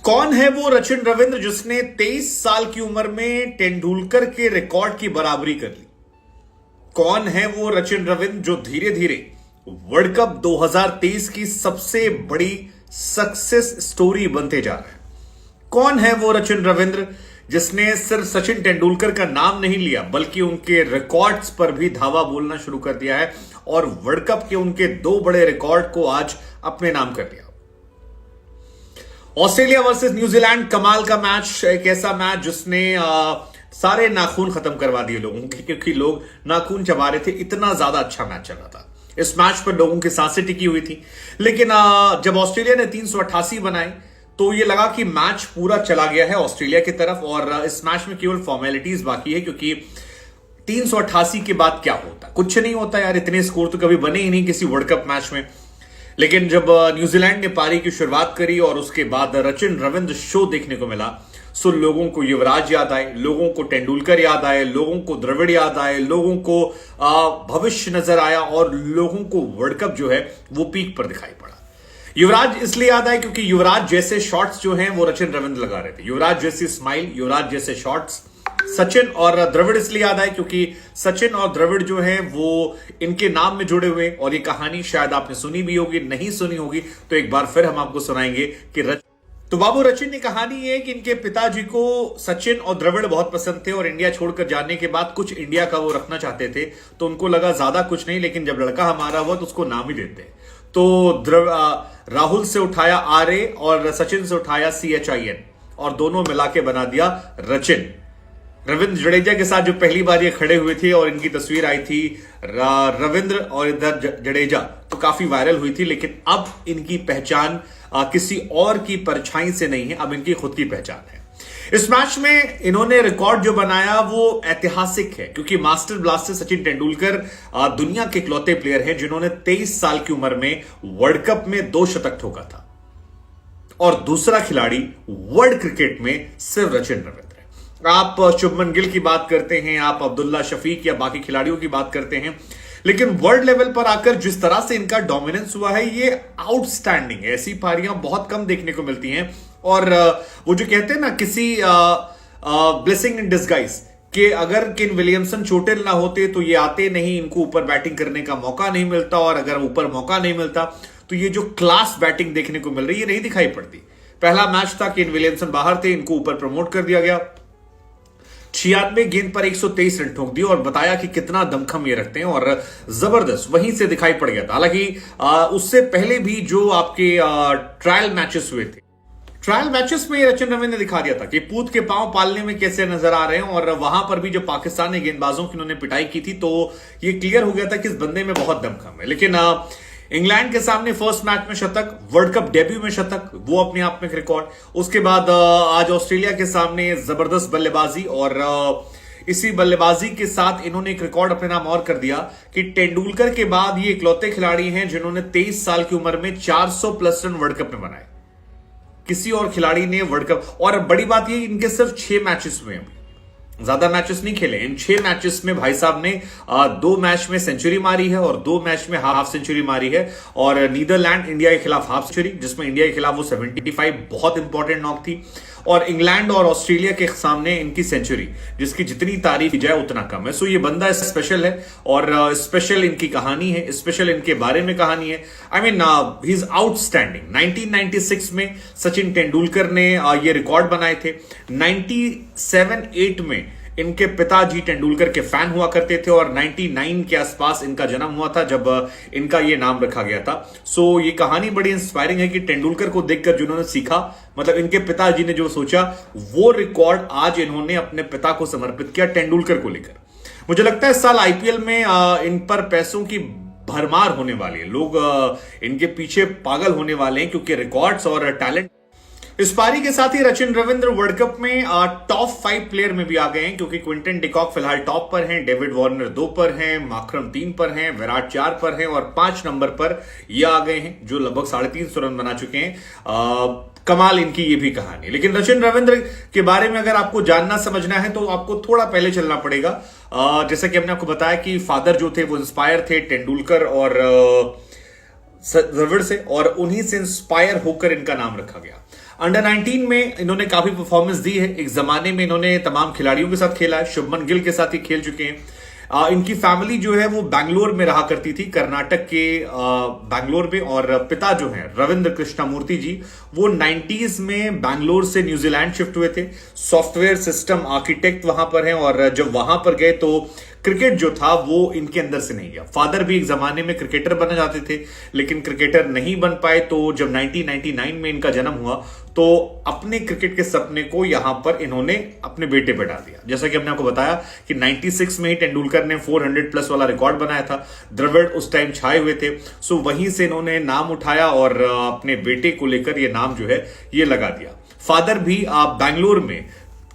कौन है वो सचिन रविंद्र जिसने 23 साल की उम्र में तेंदुलकर के रिकॉर्ड की बराबरी कर ली? कौन है वो सचिन रविंद्र जो धीरे धीरे वर्ल्ड कप 2023 की सबसे बड़ी सक्सेस स्टोरी बनते जा रहा है? कौन है वो सचिन रविंद्र जिसने सिर्फ सचिन तेंदुलकर का नाम नहीं लिया बल्कि उनके रिकॉर्ड्स पर भी धावा बोलना शुरू कर दिया है और वर्ल्ड कप के उनके दो बड़े रिकॉर्ड को आज अपने नाम कर लिया? ऑस्ट्रेलिया वर्सेस न्यूजीलैंड, कमाल का मैच, एक ऐसा मैच जिसने सारे नाखून खत्म करवा दिए लोगों के, क्योंकि लोग नाखून चबा रहे थे, इतना ज्यादा अच्छा मैच चल रहा था। इस मैच पर लोगों की सांसें टिकी हुई थी, लेकिन जब ऑस्ट्रेलिया ने 388 बनाए तो ये लगा कि मैच पूरा चला गया है ऑस्ट्रेलिया की तरफ और इस मैच में केवल फॉर्मेलिटीज बाकी है, क्योंकि 388 के बाद क्या होता? कुछ नहीं होता यार, इतने स्कोर तो कभी बने ही नहीं किसी वर्ल्ड कप मैच में। लेकिन जब न्यूजीलैंड ने पारी की शुरुआत करी और उसके बाद सचिन रविंद्र शो देखने को मिला, सो लोगों को युवराज याद आए, लोगों को तेंदुलकर याद आए, लोगों को द्रविड़ याद आए, लोगों को भविष्य नजर आया और लोगों को वर्ल्ड कप जो है वो पीक पर दिखाई पड़ा। युवराज इसलिए याद आए क्योंकि युवराज जैसे शॉट्स जो हैं वो सचिन रविंद्र लगा रहे थे, युवराज जैसी स्माइल, युवराज जैसे शॉट्स सचिन और द्रविड़ इसलिए याद आए क्योंकि सचिन और द्रविड़ जो हैं वो इनके नाम में जुड़े हुए, और ये कहानी शायद आपने सुनी भी होगी, नहीं सुनी होगी तो एक बार फिर हम आपको सुनाएंगे कि तो बाबू सचिन की कहानी है कि इनके पिताजी को सचिन और द्रविड़ बहुत पसंद थे और इंडिया छोड़कर जाने के बाद कुछ इंडिया का वो रखना चाहते थे, तो उनको लगा ज्यादा कुछ नहीं, लेकिन जब लड़का हमारा हुआ तो उसको नाम ही देते। तो राहुल से उठाया आर और सचिन से उठाया CHIN और दोनों मिला के बना दिया रचिन। रविंद्र जडेजा के साथ जो पहली बार ये खड़े हुए थे और इनकी तस्वीर आई थी रविंद्र और इधर जडेजा, तो काफी वायरल हुई थी, लेकिन अब इनकी पहचान किसी और की परछाई से नहीं है, अब इनकी खुद की पहचान है। इस मैच में इन्होंने रिकॉर्ड जो बनाया वो ऐतिहासिक है, क्योंकि मास्टर ब्लास्टर सचिन तेंदुलकर दुनिया के इकलौते प्लेयर हैं जिन्होंने 23 साल की उम्र में वर्ल्ड कप में 2 शतक ठोका था, और दूसरा खिलाड़ी वर्ल्ड क्रिकेट में सिर्फ सचिन रविंद्र। आप शुभमन गिल की बात करते हैं, आप अब्दुल्ला शफीक या बाकी खिलाड़ियों की बात करते हैं, लेकिन वर्ल्ड लेवल पर आकर जिस तरह से इनका डोमिनेंस हुआ है ये आउटस्टैंडिंग है। ऐसी पारियां बहुत कम देखने को मिलती हैं, और वो जो कहते हैं ना किसी ब्लेसिंग इन डिस्गाइज कि अगर केन विलियमसन चोटिल ना होते तो ये आते नहीं, इनको ऊपर बैटिंग करने का मौका नहीं मिलता, और अगर ऊपर मौका नहीं मिलता तो ये जो क्लास बैटिंग देखने को मिल रही है नहीं दिखाई पड़ती। पहला मैच था, केन विलियमसन बाहर थे, इनको ऊपर प्रमोट कर दिया गया, 96 गेंद पर 123 रन ठोक दिए और बताया कि कितना दमखम ये रखते हैं, और जबरदस्त वहीं से दिखाई पड़ गया था। हालांकि उससे पहले भी जो आपके ट्रायल मैचेस हुए थे, ट्रायल मैचेस में सचिन रविंद्र ने दिखा दिया था कि पूत के पांव पालने में कैसे नजर आ रहे हैं, और वहां पर भी जब पाकिस्तानी गेंदबाजों की उन्होंने पिटाई की थी तो ये क्लियर हो गया था कि इस बंदे में बहुत दमखम है। लेकिन इंग्लैंड के सामने फर्स्ट मैच में शतक, वर्ल्ड कप डेब्यू में शतक, वो अपने आप में एक रिकॉर्ड। उसके बाद आज ऑस्ट्रेलिया के सामने जबरदस्त बल्लेबाजी, और इसी बल्लेबाजी के साथ इन्होंने एक रिकॉर्ड अपने नाम और कर दिया कि तेंदुलकर के बाद ये इकलौते खिलाड़ी हैं जिन्होंने 23 साल की उम्र में 400 प्लस रन वर्ल्ड कप में बनाए। किसी और खिलाड़ी ने वर्ल्ड कप, और बड़ी बात ये इनके सिर्फ 6 मैचेस हुए हैं, ज्यादा मैचेस नहीं खेले। इन 6 मैचेस में भाई साहब ने 2 मैच में सेंचुरी मारी है और 2 मैच में हाफ सेंचुरी मारी है, और नीदरलैंड इंडिया के खिलाफ हाफ सेंचुरी, जिसमें इंडिया के खिलाफ वो 75 बहुत इंपॉर्टेंट नॉक थी, और इंग्लैंड और ऑस्ट्रेलिया के सामने इनकी सेंचुरी, जिसकी जितनी तारीफ की जाए उतना कम है। सो ये बंदा स्पेशल है, और स्पेशल इनकी कहानी है, स्पेशल इनके बारे में कहानी है। I mean he is outstanding. 1996 में सचिन तेंदुलकर ने ये रिकॉर्ड बनाए थे। 97-8 में इनके पिताजी तेंदुलकर के फैन हुआ करते थे, और 99 के आसपास इनका जन्म हुआ था जब इनका ये नाम रखा गया था। सो ये कहानी बड़ी इंस्पायरिंग है कि तेंदुलकर को देखकर जिन्होंने सीखा, मतलब इनके पिताजी ने जो सोचा वो रिकॉर्ड आज इन्होंने अपने पिता को समर्पित किया तेंदुलकर को लेकर। मुझे लगता है इस साल IPL में इन पर पैसों की भरमार होने वाली है, लोग इनके पीछे पागल होने वाले हैं, क्योंकि रिकॉर्ड्स और टैलेंट। इस पारी के साथ ही सचिन रविंद्र वर्ल्ड कप में टॉप 5 प्लेयर में भी आ गए हैं, क्योंकि क्विंटन डिकॉक फिलहाल टॉप पर हैं, डेविड वार्नर 2 पर हैं, मार्करम 3 पर हैं, विराट 4 पर हैं, और 5 नंबर पर ये आ गए हैं जो लगभग 350 रन बना चुके हैं। कमाल इनकी ये भी कहानी। लेकिन सचिन रविंद्र के बारे में अगर आपको जानना समझना है तो आपको थोड़ा पहले चलना पड़ेगा। जैसा कि हमने आपको बताया कि फादर जो थे वो इंस्पायर थे तेंदुलकर और द्रविड़ से, और उन्हीं से इंस्पायर होकर इनका नाम रखा गया। अंडर 19 में इन्होंने काफी परफॉर्मेंस दी है। एक जमाने में इन्होंने तमाम खिलाड़ियों के साथ खेला है, शुभमन गिल के साथ ही खेल चुके हैं। इनकी फैमिली जो है वो बैंगलोर में रहा करती थी, कर्नाटक के बैंगलोर में। और पिता जो है रविंद्र कृष्णमूर्ति जी, वो 90s में बैंगलोर से न्यूजीलैंड शिफ्ट हुए थे, सॉफ्टवेयर सिस्टम आर्किटेक्ट वहां पर हैं। और जब वहां पर गए तो क्रिकेट जो था वो इनके अंदर से नहीं गया। फादर भी एक जमाने में क्रिकेटर बनना चाहते थे, लेकिन क्रिकेटर नहीं बन पाए। तो जब 1999 में इनका जन्म हुआ तो अपने क्रिकेट के सपने को यहां पर इन्होंने अपने बेटे पर डाल दिया। जैसा कि हमने आपको बताया कि 96 में ही तेंदुलकर ने 400 प्लस वाला रिकॉर्ड बनाया था, द्रविड़ उस टाइम छाए हुए थे। सो वहीं से इन्होंने नाम उठाया और अपने बेटे को लेकर ये नाम जो है ये लगा दिया। फादर भी बैंगलोर में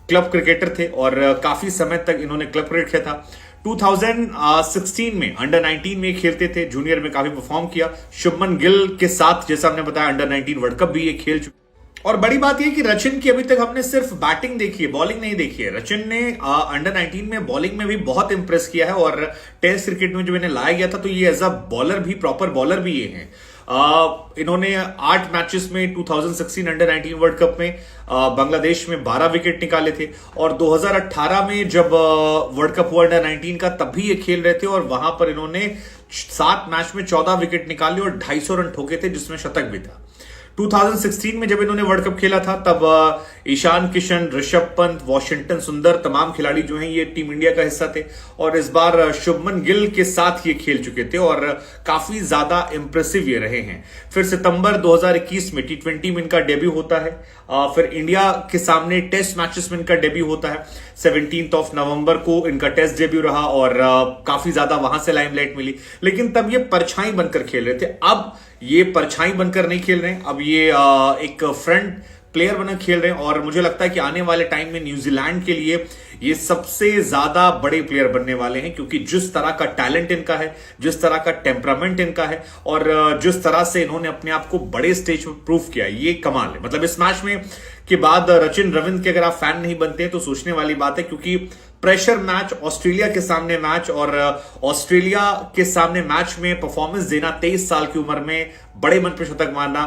क्लब क्रिकेटर थे और काफी समय तक इन्होंने क्लब क्रिकेट खेला था। 2016 में अंडर 19 में खेलते थे, जूनियर में काफी परफॉर्म किया। शुभमन गिल के साथ जैसा हमने बताया अंडर 19 वर्ल्ड कप भी ये खेल चुके। और बड़ी बात यह कि रचिन की अभी तक हमने सिर्फ बैटिंग देखी है, बॉलिंग नहीं देखी है। रचिन ने अंडर 19 में बॉलिंग में भी बहुत इंप्रेस किया है और टेस्ट क्रिकेट में जब इन्हें लाया गया था तो ये एज अ बॉलर भी, प्रॉपर बॉलर भी ये हैं। इन्होंने 8 मैचेस में 2016 अंडर 19 वर्ल्ड कप में बांग्लादेश में 12 विकेट निकाले थे। और 2018 में जब वर्ल्ड कप हुआ अंडर 19 का, तब भी ये खेल रहे थे और वहां पर इन्होंने 7 मैच में 14 विकेट निकाले और 250 रन ठोके थे, जिसमें शतक भी था। 2016 में जब इन्होंने वर्ल्ड कप खेला था तब ईशान किशन, ऋषभ पंत, वॉशिंगटन सुंदर, तमाम खिलाड़ी जो हैं ये टीम इंडिया का हिस्सा थे। और इस बार शुभमन गिल के साथ ये खेल चुके थे और काफी ज्यादा इंप्रेसिव ये रहे हैं। फिर सितंबर 2021 में T20 में इनका डेब्यू होता है। फिर इंडिया के सामने टेस्ट मैचेस में इनका डेब्यू होता है। 17 नवंबर को इनका टेस्ट डेब्यू रहा और काफी ज्यादा वहां से लाइमलाइट मिली। लेकिन तब ये परछाई बनकर खेल रहे थे, अब ये परछाई बनकर नहीं खेल रहे हैं, अब ये एक फ्रंट प्लेयर बनकर खेल रहे हैं। और मुझे लगता है कि आने वाले टाइम में न्यूजीलैंड के लिए ये सबसे ज्यादा बड़े प्लेयर बनने वाले हैं, क्योंकि जिस तरह का टैलेंट इनका है, जिस तरह का टेम्परामेंट इनका है और जिस तरह से इन्होंने अपने आप को बड़े स्टेज पर प्रूव किया, ये कमाल है। मतलब इस मैच में के बाद रचिन रविंद्र के अगर आप फैन नहीं बनते हैं तो सोचने वाली बात है, क्योंकि प्रेशर मैच, ऑस्ट्रेलिया के सामने मैच और ऑस्ट्रेलिया के सामने मैच में परफॉर्मेंस देना, 23 साल की उम्र में बड़े मन पे शतक मारना,